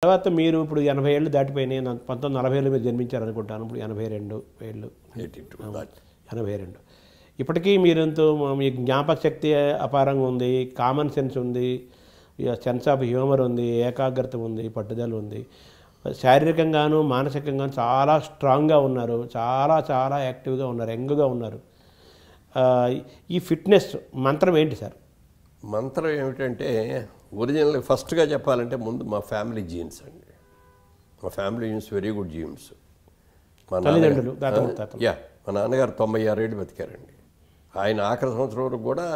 తర్వాత మీరు ఇప్పుడు 80 ఏళ్ళు దాటిపోయినాయి. 1940లో మీరు జన్మించారనుకుంటాను. ఇప్పుడు 82 ఏళ్ళు. 82. ఇప్పటికీ మీరంతో మీ జ్ఞాపక శక్తి అపారంగా ఉంది, కామన్ సెన్స్ ఉంది, సెన్స్ ఆఫ్ హ్యూమర్ ఉంది, ఏకాగ్రత ఉంది, పట్టుదల ఉంది. శారీరకంగాను మానసికంగాను చాలా స్ట్రాంగ్గా ఉన్నారు, చాలా చాలా యాక్టివ్గా ఉన్నారు, యంగ్గా ఉన్నారు. ఈ ఫిట్నెస్ మంత్రం ఏంటి సార్? మంత్రం ఏమిటంటే ఒరిజినల్ ఫస్ట్గా చెప్పాలంటే ముందు మా ఫ్యామిలీ జీన్స్ అండి. మా family genes very good jeans. మా తల్లిదండ్రులు మా నాన్నగారు 96 ఏళ్ళు బతికారండి. ఆయన ఆఖరి సంవత్సరం వరకు కూడా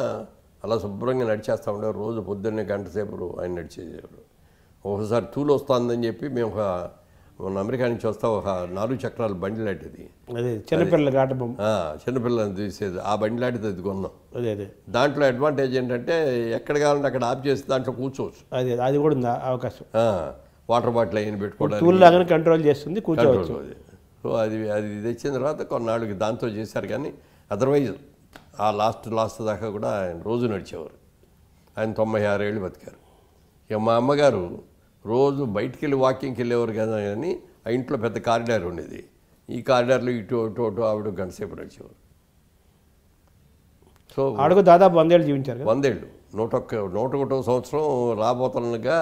అలా శుభ్రంగా నడిచేస్తూ ఉండేవారు. రోజు పొద్దున్నే గంట సేపు ఆయన నడిచేసేవారు. ఒకసారి తూలు వస్తుందని చెప్పి మేము మన అమెరికా నుంచి వస్తా ఒక 4 చక్రాల బండి లాంటిది, అదే చిన్నపిల్లల ఆట బొమ్మ, చిన్నపిల్లలని తీసేది ఆ బండి లాంటిది అది కొన్నాం. అదే దాంట్లో అడ్వాంటేజ్ ఏంటంటే ఎక్కడ కావాలంటే అక్కడ ఆఫ్ చేసి దాంట్లో కూర్చోవచ్చు. అది కూడా ఉంది అవకాశం. వాటర్ బాటిల్ అయిన పెట్టుకోవడానికి టూల్ లాగానే కంట్రోల్ చేస్తుంది, కూర్చోవచ్చు. సో అది తెచ్చిన తర్వాత కొన్నాళ్ళకి దాంతో చేశారు. కానీ అదర్వైజ్ ఆ లాస్ట్ దాకా కూడా ఆయన రోజు నడిచేవారు. ఆయన 96 ఏళ్ళు బతికారు. ఇక మా అమ్మగారు రోజు బయటికి వెళ్ళి వాకింగ్కి వెళ్ళేవారు కదా, కానీ ఆ ఇంట్లో పెద్ద కారిడార్ ఉండేది. ఈ కారిడార్లో ఇటు ఆవిడ గంట సేపు నడిచేవారు. సో ఆవిడకు దాదాపు 100 ఏళ్ళు జీవించారు. 100 ఏళ్ళు 101వ సంవత్సరం రాబోతుండగా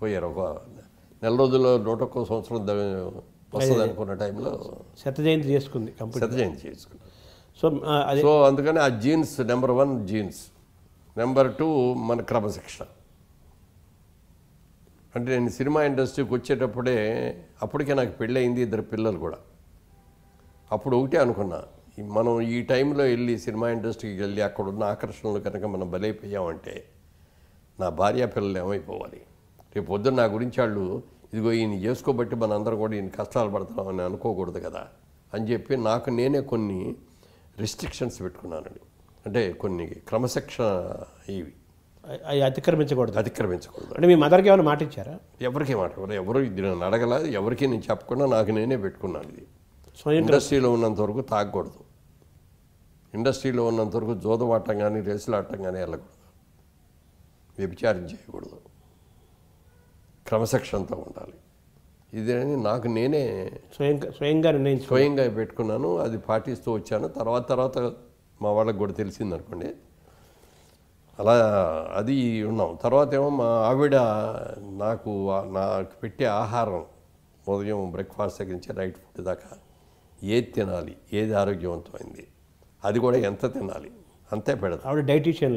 పోయారు. ఒక నెల రోజుల్లో 101వ సంవత్సరం వస్తుంది అనుకున్న టైంలో శత జయంతి చేసుకుంది. సో అందుకని ఆ జీన్స్ నెంబర్ 1 జీన్స్. నెంబర్ 2 మన క్రమశిక్షణ. అంటే నేను సినిమా ఇండస్ట్రీకి వచ్చేటప్పుడే అప్పటికే నాకు పెళ్ళయింది, 2 పిల్లలు కూడా. అప్పుడు ఒకటే అనుకున్నా, మనం ఈ టైంలో వెళ్ళి సినిమా ఇండస్ట్రీకి వెళ్ళి అక్కడున్న ఆకర్షణలు కనుక మనం బలైపోయామంటే నా భార్య పిల్లలు ఏమైపోవాలి? రేపు పొద్దున్న నా గురించి వాళ్ళు ఇదిగో ఈయన చేసుకోబట్టి మన అందరం కూడా ఈయన కష్టాలు పడతామని అనుకోకూడదు కదా అని చెప్పి నాకు నేనే కొన్ని రిస్ట్రిక్షన్స్ పెట్టుకున్నానండి. అంటే కొన్ని క్రమశిక్షణ ఇవి అతిక్రమించకూడదు. అతిక్రమించకూడదు. అంటే మీ మదర్కి ఏమైనా మాట ఇచ్చారా? ఎవరికి మాట ఎవరు ఇది నన్ను అడగల, ఎవరికి నేను చెప్పకుండా నాకు నేనే పెట్టుకున్నాను. ఇది ఇండస్ట్రీలో ఉన్నంత వరకు తాగకూడదు, ఇండస్ట్రీలో ఉన్నంత వరకు జోదమాటం కానీ రేసులాటం కానీ వెళ్ళకూడదు, వ్యభిచారం చేయకూడదు, క్రమశిక్షణతో ఉండాలి. ఇదేని నాకు నేనే స్వయంగా పెట్టుకున్నాను. అది పాటిస్తూ వచ్చాను. తర్వాత మా వాళ్ళకి కూడా తెలిసిందనుకోండి. అలా అది ఉన్నాం. తర్వాత ఏమో మా ఆవిడ నాకు పెట్టే ఆహారం ఉదయం బ్రేక్ఫాస్ట్ దగ్గర నుంచి నైట్ ఫుడ్ దాకా ఏది తినాలి, ఏది ఆరోగ్యవంతమైంది, అది కూడా ఎంత తినాలి అంతే పెడతాను. ఆవిడ డైటీషియన్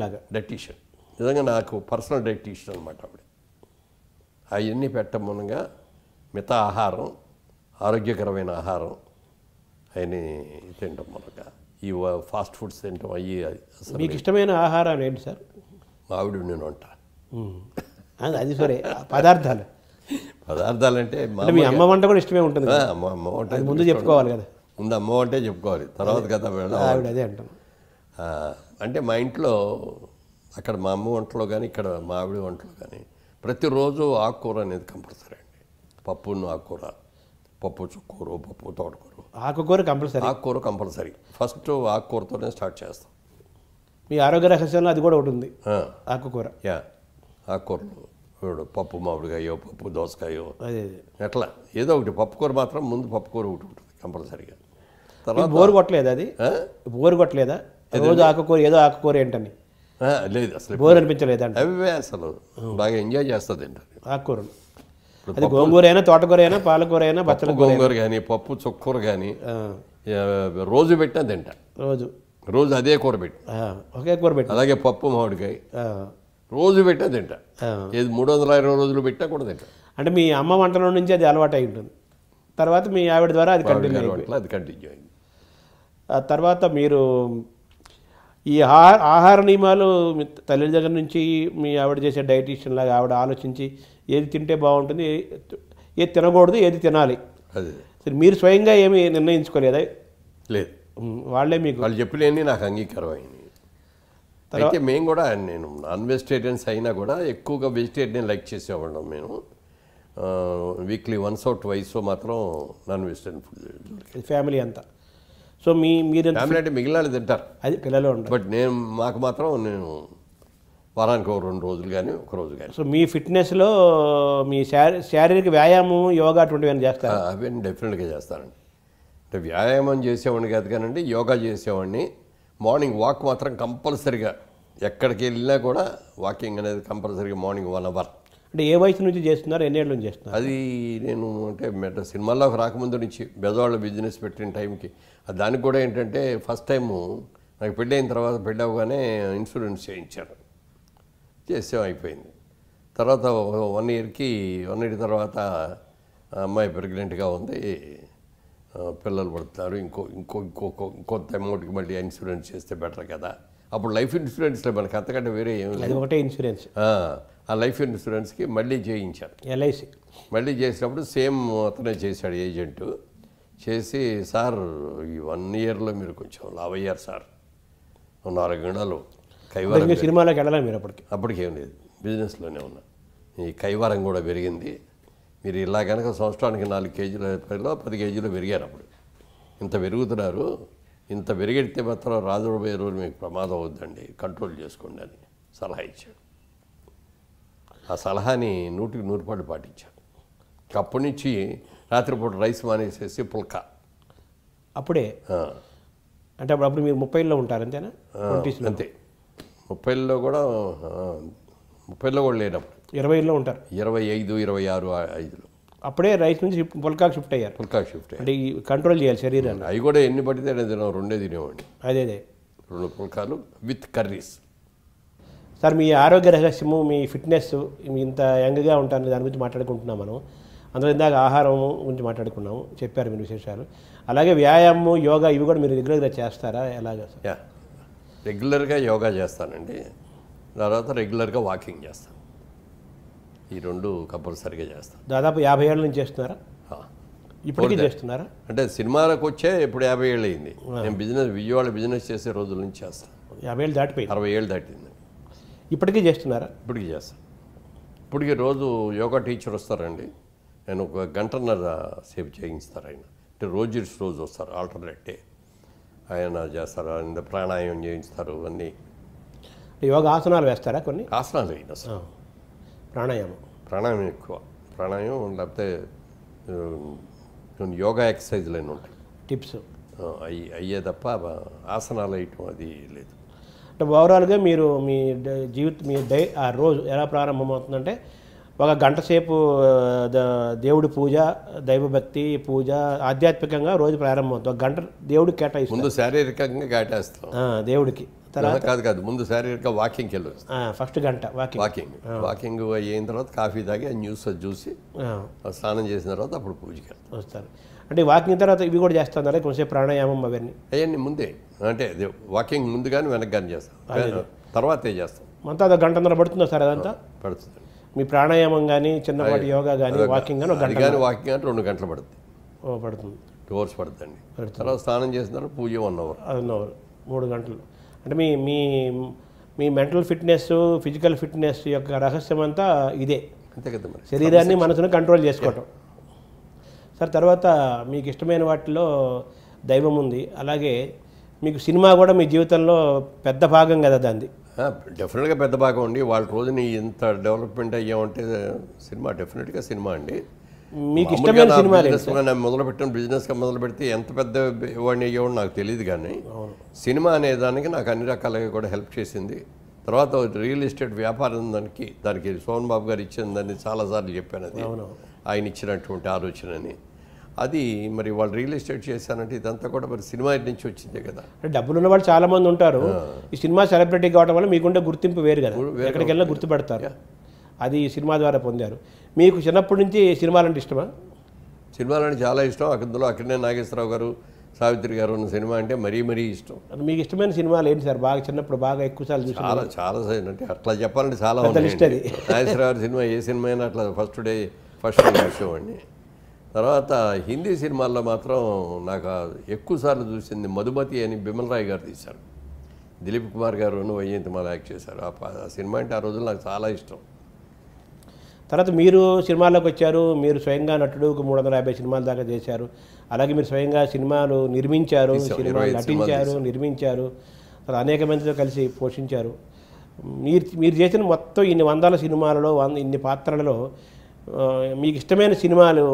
నిజంగా నాకు పర్సనల్ డైటీషియన్ అనమాట ఆవిడ. అవన్నీ పెట్టడం మూలంగా మిగతా ఆహారం, ఆరోగ్యకరమైన ఆహారం అవన్నీ తినడం మూలంగా ఈ ఫాస్ట్ ఫుడ్స్ తినటం అయ్యి. మీకు ఇష్టమైన ఆహారం ఏంటి సార్? ఆవిడ నేను వంట. అది సరే, పదార్థాలు అంటే మీ అమ్మ వంట కూడా ఇష్టమే ఉంటుంది. అమ్మ వంట ముందు చెప్పుకోవాలి కదా. ముందు అమ్మ వంటే చెప్పుకోవాలి, తర్వాత కదా ఆవిడ అదే అంటాను. అంటే మా ఇంట్లో అక్కడ మా అమ్మ వంటలో కానీ ఇక్కడ మా ఆవిడ వంటలో కానీ ప్రతిరోజు ఆకుకూర అనేది కంపల్సరీ అండి. పప్పును ఆకుకూర, పప్పు చుక్కూర, పప్పు తోటకూర, ఆకుకూర కంపల్సరీ. ఫస్ట్ ఆకుకూరతోనే స్టార్ట్ చేస్తాం. మీ ఆరోగ్య రహస్యంలో అది కూడా ఒకటి ఉంది, ఆకుకూర. ఆకుకూరలు పప్పు మామిడికాయో, పప్పు దోసకాయో, ఎట్లా ఏదో ఒకటి. పప్పుకూర మాత్రం ముందు పప్పుకూర ఒకటి ఉంటుంది కంపల్సరీగా. తర్వాత బోరు కొట్టలేదు, అది బోరు కొట్టలేదా రోజు ఆకుకూర ఏదో ఆకుకూర ఏంటని? లేదు, అసలు బోర్ అనిపించలేదు అంటే. అవే అసలు బాగా ఎంజాయ్ చేస్తుంది ఏంటని ఆకుకూరలు. అది గోంగూర అయినా, తోటకూర అయినా, పాలకూర అయినా, బచ్చల గోంగూర కానీ, పప్పు చుక్కూర కానీ రోజు పెట్టినా తింటా. రోజు అదే కూర పెట్టి, ఒకే కూర పెట్టి, అలాగే పప్పు మామిడికాయ రోజు పెట్టా తింటా. ఏది 320 రోజులు పెట్టా కూడా తింటా. అంటే మీ అమ్మ వంటలో నుంచి అది అలవాటు అయి ఉంటుంది. తర్వాత మీ ఆవిడ ద్వారా అది కంటిన్యూ అయింది. ఆ తర్వాత మీరు ఈ ఆహార నియమాలు తల్లి దగ్గర నుంచి మీ ఆవిడ చేసే డైటీషియన్ లాగా ఆవిడ ఆలోచించి ఏది తింటే బాగుంటుంది, ఏది తినకూడదు, ఏది తినాలి, అదే మీరు స్వయంగా ఏమి నిర్ణయించుకోలేదా? లేదు, వాళ్ళు చెప్పినవి నాకు అంగీకారం అయింది. అయితే మేము కూడా, నేను నాన్ వెజిటేరియన్స్ అయినా కూడా ఎక్కువగా వెజిటేరియన్ లైక్ చేసేవాళ్ళం. మేము వీక్లీ వన్స్ ఆర్ ట్వైస్ మాత్రం నాన్ వెజిటేరియన్ ఫుడ్ ఫ్యామిలీ అంతా. సో మీరు ఫ్యామిలీ అంటే మిగిలిన తింటారు, అది పిల్లలు ఉంటారు. బట్ మాకు మాత్రం నేను వారానికి 2 రోజులు కానీ 1 రోజు కానీ. సో మీ ఫిట్నెస్లో మీ శారీరక వ్యాయామం యోగా అటువంటివి ఏమైనా చేస్తారా? అవన్నీ డెఫినెట్గా చేస్తానండి. అంటే వ్యాయామం చేసేవాడిని కాదు కానండి, యోగా చేసేవాడిని. మార్నింగ్ వాక్ మాత్రం కంపల్సరిగా ఎక్కడికి వెళ్ళినా కూడా వాకింగ్ అనేది కంపల్సరీగా మార్నింగ్ 1 అవర్. అంటే ఏ వయసు నుంచి చేస్తున్నారు, ఎన్నేళ్ళ నుంచి చేస్తున్నారు? అది నేను అంటే సినిమాల్లోకి రాకముందు నుంచి బెజవాళ్ళ బిజినెస్ పెట్టిన టైంకి దానికి కూడా ఏంటంటే ఫస్ట్ టైము నాకు పెళ్ళి అయిన తర్వాత పెళ్ళి అవ్వగానే ఇన్సూరెన్స్ చేయించారు. చేసాం, అయిపోయింది. తర్వాత 1 ఇయర్ తర్వాత అమ్మాయి ప్రెగ్నెంట్గా ఉంది, పిల్లలు పడుతున్నారు, ఇంకొంత అమౌంట్కి మళ్ళీ ఇన్సూరెన్స్ చేస్తే బెటర్ కదా. అప్పుడు లైఫ్ ఇన్సూరెన్స్లో మనకి అంతకంటే వేరే ఏమి లేదు, ఒకటే ఇన్సూరెన్స్. ఆ లైఫ్ ఇన్సూరెన్స్కి మళ్ళీ చేయించారు. ఎల్ఐసి మళ్ళీ చేసినప్పుడు సేమ్ అతనే చేశాడు ఏజెంటు. చేసి సార్ ఈ 1 ఇయర్లో మీరు కొంచెం లావ్ అయ్యారు సార్, 4 గంటలు కైవారం. సినిమాలోకి వెళ్ళాలి మీరు అప్పటికేం లేదు, బిజినెస్లోనే ఉన్నా. ఈ కైవారం కూడా పెరిగింది. మీరు ఇలా కనుక సంవత్సరానికి 4 కేజీల 10 కేజీలు పెరిగారు. అప్పుడు ఇంత పెరుగుతున్నారు, ఇంత పెరిగెడితే మాత్రం రాజుబోయే రోజు మీకు ప్రమాదం అవుద్దండి, కంట్రోల్ చేసుకోండి అని సలహా ఇచ్చాడు. ఆ సలహాని 100కి 100 పాటించాడు. అప్పటి నుంచి రాత్రిపూట రైస్ మానేసేసి పుల్కా. అప్పుడే అంటే అప్పుడు మీరు 30లో ఉంటారు అంతేనా? అంతే, 30లో కూడా 30లో కూడా లేనప్పుడు 20లో ఉంటారు. 25, 26, 5లో అప్పుడే రైస్ నుంచి పుల్కాకి షిఫ్ట్ అయ్యారు. పుల్కాకి షిఫ్ట్ అంటే ఈ కంట్రోల్ చేయాలి శరీరాన్ని. అవి కూడా ఎన్ని పడితే తినాం, 2 తినేవాడిని. అదే 2 పుల్కాలు విత్ కర్రీస్. సార్ మీ ఆరోగ్య రహస్యము, మీ ఫిట్నెస్, ఇంత యంగ్గా ఉంటారని దాని గురించి మాట్లాడుకుంటున్నాం మనం. అందులో ఇందాక ఆహారం గురించి మాట్లాడుకున్నాము, చెప్పారు మీరు విశేషాలు. అలాగే వ్యాయామం, యోగా ఇవి కూడా మీరు రెగ్యులర్గా చేస్తారా, ఎలాగా సార్? రెగ్యులర్గా యోగా చేస్తానండి, తర్వాత రెగ్యులర్గా వాకింగ్ చేస్తాను. ఈ 2 కంపల్సరీగా చేస్తాను. దాదాపు 50 ఏళ్ళ నుంచి చేస్తున్నారా? ఇప్పటికీ చేస్తున్నారా? అంటే సినిమాలకు వచ్చే ఇప్పుడు 50 ఏళ్ళు అయింది. నేను విజయవాడ బిజినెస్ చేసే రోజుల నుంచి చేస్తాను. 50 ఏళ్ళు దాటిపోయింది. 60 ఏళ్ళు దాటింది. ఇప్పటికీ చేస్తున్నారా? ఇప్పటికీ చేస్తాను. ఇప్పటికీ రోజు యోగా టీచర్ వస్తారండి, నేను 1 గంటన్నర సేపు చేయిస్తారు ఆయన. అంటే రోజు వస్తారు, ఆల్టర్నేట్ డే ఆయన చేస్తారు. ఆయన ప్రాణాయామం చేయిస్తారు. అన్నీ యోగా ఆసనాలు వేస్తారా? కొన్ని ఆసనాలు వేయండి అసలు. ప్రాణాయామం ఎక్కువ, ప్రాణాయామం లేకపోతే యోగా ఎక్సర్సైజ్లు అన్నీ ఉంటాయి, టిప్స్ అయ్యే తప్ప ఆసనాలు వేయటం అది లేదు. అంటే ఓవరాల్గా మీరు మీ ఆ రోజు ఎలా ప్రారంభమవుతుందంటే 1 గంట సేపు దేవుడి పూజ, దైవభక్తి పూజ, ఆధ్యాత్మికంగా రోజు ప్రారంభమవుతుంది. 1 గంట దేవుడికి కేటాయిస్తాం. ముందు శారీరకంగా కేటాయిస్తాం దేవుడికి, తర్వాత కాదు ముందు శారీరక వాకింగ్కి వెళ్ళి ఫస్ట్ గంట వాకింగ్ అయిన తర్వాత కాఫీ తాగి ఆ న్యూస్ చూసి స్నానం చేసిన తర్వాత అప్పుడు పూజకి వస్తారు. అంటే వాకింగ్ తర్వాత ఇవి కూడా చేస్తారా, కొంచెం ప్రాణాయామం అవన్నీ ముందే? అంటే వాకింగ్ ముందు కానీ వెనక్కి కానీ చేస్తాం, తర్వాతే చేస్తాం. అంతా 1 గంటన్నర పడుతుందా సార్? అదంతా పడుతుంది. మీ ప్రాణాయామం కానీ, చిన్నపాటి యోగా కానీ, వాకింగ్ కానీ 1 గంట కానీ వాకింగ్ అంటే 2 గంటలు పడుతుంది. పడుతుంది, 2 hours పడుతుందండి. తర్వాత స్నానం చేసిన తర్వాత పూజ 1 hour. 1 hour, 3 గంటలు. అంటే మీ మీ మీ మెంటల్ ఫిట్నెస్, ఫిజికల్ ఫిట్నెస్ యొక్క రహస్యం అంతా ఇదే, అంతే కదా మరి. శరీరాన్ని మనసును కంట్రోల్ చేసుకోవటం. సార్ తర్వాత మీకు ఇష్టమైన వాటిలో దైవం ఉంది, అలాగే మీకు సినిమా కూడా మీ జీవితంలో పెద్ద భాగం కదా దాన్ని? డెఫినెట్గా పెద్ద భాగం అండి. వాళ్ళ రోజుని ఇంత డెవలప్మెంట్ అయ్యామంటే డెఫినెట్గా సినిమా అండి. మీకు ఇష్టమైన సినిమా మొదలుపెట్టిన బిజినెస్గా మొదలు పెడితే ఎంత పెద్ద వాడిని అయ్యేవాడు నాకు తెలియదు, కానీ సినిమా అనే దానికి నాకు అన్ని రకాలుగా కూడా హెల్ప్ చేసింది. తర్వాత రియల్ ఎస్టేట్ వ్యాపారం దానికి సోహన్ బాబు గారు ఇచ్చిందని చాలాసార్లు చెప్పాను. అది ఆయన ఇచ్చినటువంటి ఆలోచనని. అది మరి వాళ్ళు రియల్ ఎస్టేట్ చేశానంటే ఇదంతా కూడా మరి సినిమా నుంచి వచ్చిందే కదా. డబ్బులు ఉన్న వాళ్ళు చాలా మంది ఉంటారు, ఈ సినిమా సెలబ్రిటీ కావడం వల్ల మీకుండే గుర్తింపు వేరు కదా, ఎక్కడికి వెళ్ళినా గుర్తుపెడతారు. అది సినిమా ద్వారా పొందారు. మీకు చిన్నప్పటి నుంచి సినిమాలంటే ఇష్టమా? సినిమాలంటే చాలా ఇష్టం. అందులో అక్కడనే నాగేశ్వరరావు గారు, సావిత్రి గారు ఉన్న సినిమా అంటే మరీ ఇష్టం. మీకు ఇష్టమైన సినిమాలు ఏంటి సార్? బాగా చిన్నప్పుడు బాగా ఎక్కువ సార్లు చూసి చాలా అంటే అట్లా చెప్పాలంటే చాలా ఉంటాయి. నాగేశ్వరరావు సినిమా ఏ సినిమా అయినా అట్లా ఫస్ట్ చూసేవాడిని. తర్వాత హిందీ సినిమాల్లో మాత్రం నాకు ఎక్కువ సార్లు చూసింది మధుమతి అని బిమల్ రాయ్ గారు తీశారు. దిలీప్ కుమార్ గారు వైజయంతిమాల యాక్ట్ చేశారు. ఆ సినిమా అంటే ఆ రోజుల్లో నాకు చాలా ఇష్టం. తర్వాత మీరు సినిమాల్లోకి వచ్చారు, మీరు స్వయంగా నటుడు 350 సినిమాల దాకా చేశారు. అలాగే మీరు స్వయంగా సినిమాలు నిర్మించారు, సినిమాలు నటించారు, నిర్మించారు, అనేక మందితో కలిసి పోషించారు. మీరు చేసిన మొత్తం ఇన్ని వందల సినిమాలలో ఇన్ని పాత్రలలో మీకు ఇష్టమైన సినిమాలు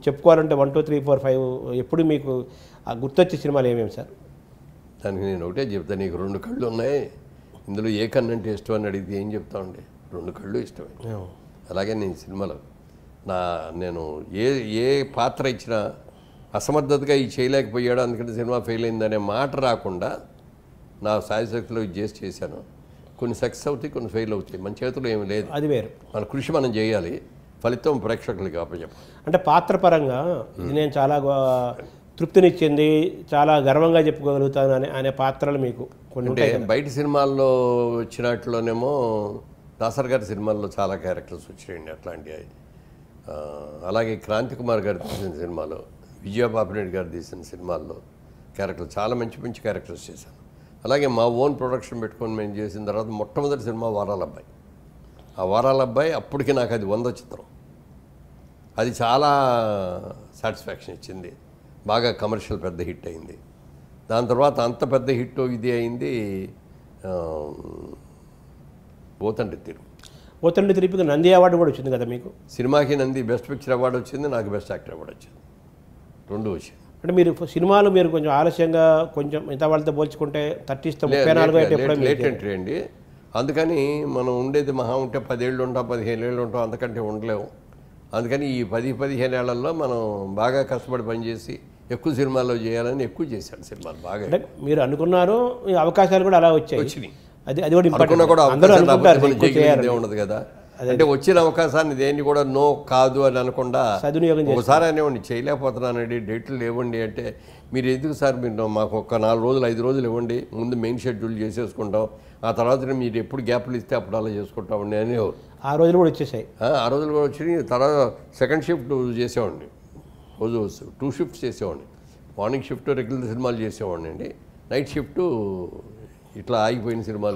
చెప్పుకోవాలంటే 1 2 3 4 5 ఎప్పుడు మీకు గుర్తొచ్చే సినిమాలు ఏమేమి సార్? దానికి నేను ఒకటే చెప్తాను, నీకు 2 కళ్ళు ఉన్నాయి, ఇందులో ఏ కన్ను అంటే ఇష్టం అని అడిగితే ఏం చెప్తామండి? 2 కళ్ళు ఇష్టమే. అలాగే నేను సినిమాలో నేను ఏ పాత్ర ఇచ్చినా అసమర్థతగా ఈ చేయలేకపోయాడు అందుకని సినిమా ఫెయిల్ అయిందనే మాట రాకుండా నా సాయశక్తిలో ఇది చేశాను. కొన్ని సక్సెస్ అవుతాయి, కొన్ని ఫెయిల్ అవుతాయి, మన చేతిలో ఏమి లేదు, అది వేరు. మన కృషి మనం చేయాలి, ఫలితం ప్రేక్షకులకి అప్పచెప్పాలి. అంటే పాత్ర పరంగా ఇది నేను చాలా తృప్తినిచ్చింది, చాలా గర్వంగా చెప్పుకోగలుగుతాను అనే పాత్రలు మీకు కొన్ని అంటే బయట సినిమాల్లో వచ్చినట్లోనేమో దాసర్ గారి సినిమాల్లో చాలా క్యారెక్టర్స్ వచ్చాయండి అట్లాంటివి. అలాగే క్రాంతి కుమార్ గారు తీసిన సినిమాలో, విజయబాబురెడ్డి గారు తీసిన సినిమాల్లో క్యారెక్టర్లు చాలా మంచి మంచి క్యారెక్టర్స్ చేశాను. అలాగే మా ఓన్ ప్రొడక్షన్ పెట్టుకొని మేము చేసిన తర్వాత మొట్టమొదటి సినిమా వారాల అబ్బాయి. ఆ వారాల అబ్బాయి అప్పటికి నాకు అది 100 చిత్రం. అది చాలా సాటిస్ఫాక్షన్ ఇచ్చింది, బాగా కమర్షియల్ పెద్ద హిట్ అయింది. దాని తర్వాత అంత పెద్ద హిట్ ఇది అయింది ఓతండ్రి తిరుపతికి నంది అవార్డు కూడా వచ్చింది కదా మీకు? సినిమాకి నంది బెస్ట్ పిక్చర్ అవార్డు వచ్చింది, నాకు బెస్ట్ యాక్టర్ అవార్డు వచ్చింది, 2 వచ్చింది. అంటే మీరు సినిమాలు మీరు కొంచెం ఆలస్యంగా, కొంచెం మిగతా వాళ్ళతో పోల్చుకుంటే 30 34 లేట్ ఎంట్రీ అండి. అందుకని మనం ఉండేది మహా ఉంటే 10 ఏళ్ళు ఉంటాం, 15 ఏళ్ళు ఉంటాం, అంతకంటే ఉండలేము. అందుకని ఈ 10-15 ఏళ్లలో మనం బాగా కష్టపడి పనిచేసి ఎక్కువ సినిమాల్లో చేయాలని ఎక్కువ చేశాను సినిమాలు బాగా. అంటే మీరు అనుకున్నారు, ఈ అవకాశాలు కూడా అలా వచ్చినాయి. అది కూడా ఉండదు కదా. అంటే వచ్చిన అవకాశాన్ని దేన్ని కూడా నో కాదు అని అనకుండా ఒకసారి అనేవ్వండి, చేయలేకపోతున్నానండి, డేట్లు లేవండి అంటే, మీరు ఎందుకు సార్ మీరు మాకు ఒక 4 రోజులు 5 రోజులు ఇవ్వండి, ముందు మెయిన్ షెడ్యూల్ చేసేసుకుంటాం, ఆ తర్వాత మీరు ఎప్పుడు గ్యాప్లు ఇస్తే అప్పుడు అలా చేసుకుంటామండి అనేవారు. ఆ రోజులు కూడా వచ్చేసాయి. ఆ రోజులు కూడా వచ్చి తర్వాత సెకండ్ షిఫ్ట్ చేసేవాడిని, రోజు 2 షిఫ్ట్స్ చేసేవాడిని. మార్నింగ్ షిఫ్ట్ రెగ్యులర్ సినిమాలు చేసేవాడిని అండి, నైట్ షిఫ్ట్ ఇట్లా ఆగిపోయిన సినిమాలు